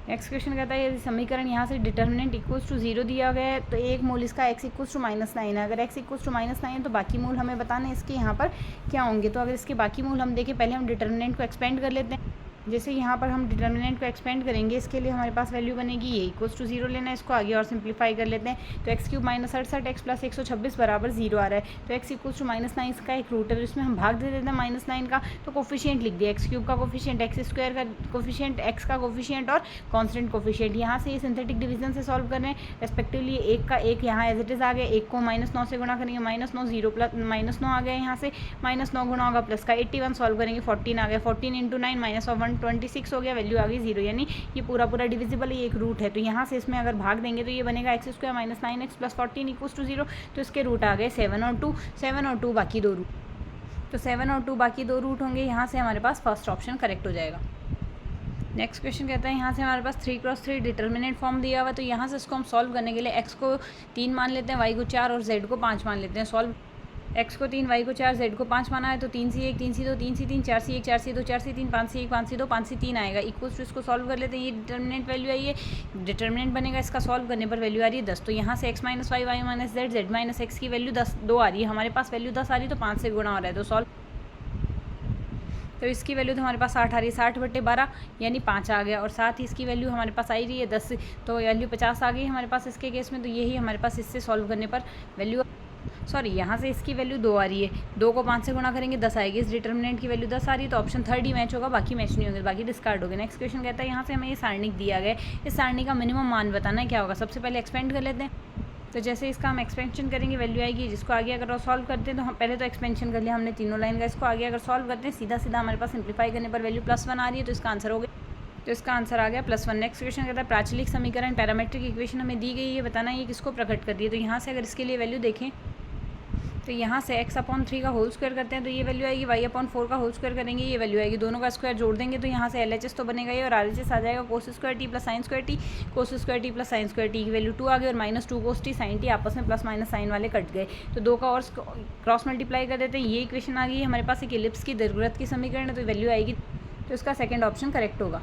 Next question कहता है यदि समीकरण यहाँ से डिटर्मिनेंट इक्वल्स टू 0 दिया गया है तो एक मोल इसका x इक्वल्स टू -9 है। अगर x इक्वल्स टू -9 है तो बाकी मोल हमें बताने इसके यहाँ पर क्या होंगे। तो अगर इसके बाकी मोल हम देखें, पहले हम डिटर्मिनेंट को एक्सपेंड कर लेते हैं। जैसे यहाँ पर हम डिटर्मिनेंट को एक्सपेंड करेंगे, इसके लिए हमारे पास वैल्यू बनेगी ये इक्वल्स टू 0 लेना है। इसको आगे और सिंप्लीफाई कर लेते हैं तो x³ - 68 x + 126 बराबर 0 आ रहा है। तो x इक्वल्स टू -9 इसका एक रूट है, तो इसमें हम भाग दे देते हैं -9 का। तो कोफिशिएंट लिख दिया, x³ का कोफिशिएंट, x² का कोफिशिएंट, x का कोफिशिएंट और कांस्टेंट कोफिशिएंट। यहाँ से ये सिंथेटिक डिवीजन से सॉल्व कर रहे हैं रेस्पेक्टिवली। एक का एक यहाँ एज इट इज़ आ गया, एक को -9 से गुणा करेंगे, -9 0 प्लस -9 आ गया, यहाँ से -9 गुणा होगा प्लस का 81 सॉल्व करेंगे 14 आ गया, 14 × 9 -126 हो गया, वैल्यू आ गई 0। यानी ये पूरा डिविजिबल ये एक रूट है। तो यहाँ से इसमें अगर भाग देंगे तो ये बनेगा x² - 9x + 14 = 0। तो इसके रूट आ गए 7 और 2, 7 और 2 बाकी दो रूट। तो 7 और 2 बाकी दो रूट होंगे। यहाँ से हमारे पास फर्स्ट ऑप्शन करेक्ट हो जाएगा। नेक्स्ट क्वेश्चन कहता है यहाँ से हमारे पास 3×3 डिटर्मिनेंट फॉर्म दिया हुआ है। तो यहाँ से इसको हम सॉल्व करने के लिए x को 3 मान लेते हैं, y को 4 और z को 5 मान लेते हैं। सॉल्व x को 3, y को 4, z को 5 माना है। तो 3c1 3c2 3c3 4c1 4c2 4c3 5c1 5c2 5c3 आएगा। इक्वल्स टू इसको सॉल्व कर लेते हैं। ये डिटर्मिनेंट वैल्यू आई है, डिटर्मिनेंट बनेगा इसका सॉल्व करने पर वैल्यू आ रही है 10। तो यहाँ से x - y y - z z - x की वैल्यू 2 आ रही है। हमारे पास वैल्यू 10 आ रही है तो 5 से गुणा हो रहा है। तो सॉल्व, तो इसकी वैल्यू तो हमारे पास 60 आ रही है, 60/12 यानी 5 आ गया। और साथ ही इसकी वैल्यू हमारे पास आई रही है 10, तो वैल्यू 50 आ गई हमारे पास इसके केस में। तो यही हमारे पास इससे सॉल्व करने पर वैल्यू, सॉरी यहाँ से इसकी वैल्यू 2 आ रही है, 2 को 5 से गुणा करेंगे 10 आएगी। इस डिटर्मिनेंट की वैल्यू 10 आ रही है। तो ऑप्शन 3 ही मैच होगा, बाकी मैच नहीं होंगे, बाकी डिस्कार्ड हो गए। नेक्स्ट क्वेश्चन कहता है यहाँ से हमें ये सारणी दिया गया है, इस सारणी का मिनिमम मान बताना है क्या होगा। सबसे पहले एक्सपेंड कर लेते हैं। तो जैसे इसका हम एक्सपेंशन करेंगे वैल्यू आएगी, जिसको आगे अगर सॉल्व करते हैं तो हम पहले तो एक्सपेंशन कर लिया हमने तीनों लाइन का। इसको आगे अगर सॉल्व करते हैं सीधा सीधा हमारे पास सिंप्लीफाई करने पर वैल्यू +1 आ रही है। तो इसका आंसर हो गया, तो इसका आंसर आ गया +1। नेक्स्ट क्वेश्चन कहता है प्राचलिक समीकरण पैरामेट्रिक इक्वेशन हमें दी गई है, बताना ये किसको प्रकट कर रही है। तो यहाँ से अगर इसके लिए वैल्यू देखें तो यहाँ से x/3 का होल स्क्वायर करते हैं तो ये वैल्यू आएगी, y/4 का होल स्क्वायर करेंगे ये वैल्यू आएगी। दोनों का स्क्वायर जोड़ देंगे तो यहाँ से LHS तो बनेगा ही और RHS आ जाएगा cos² t + sin² t, cos² t + sin² t की वैल्यू 2 आ गई और -2 cos t sin t आपस में प्लस माइनस साइन वाले कट गए। तो 2 का और क्रॉस मल्टीप्लाई कर देते हैं। ये इक्वेशन आ गई है हमारे पास। एक एलिप्स की ज़रूरत की समीकरण है तो वैल्यू आएगी, तो इसका सेकेंड ऑप्शन करेक्ट होगा।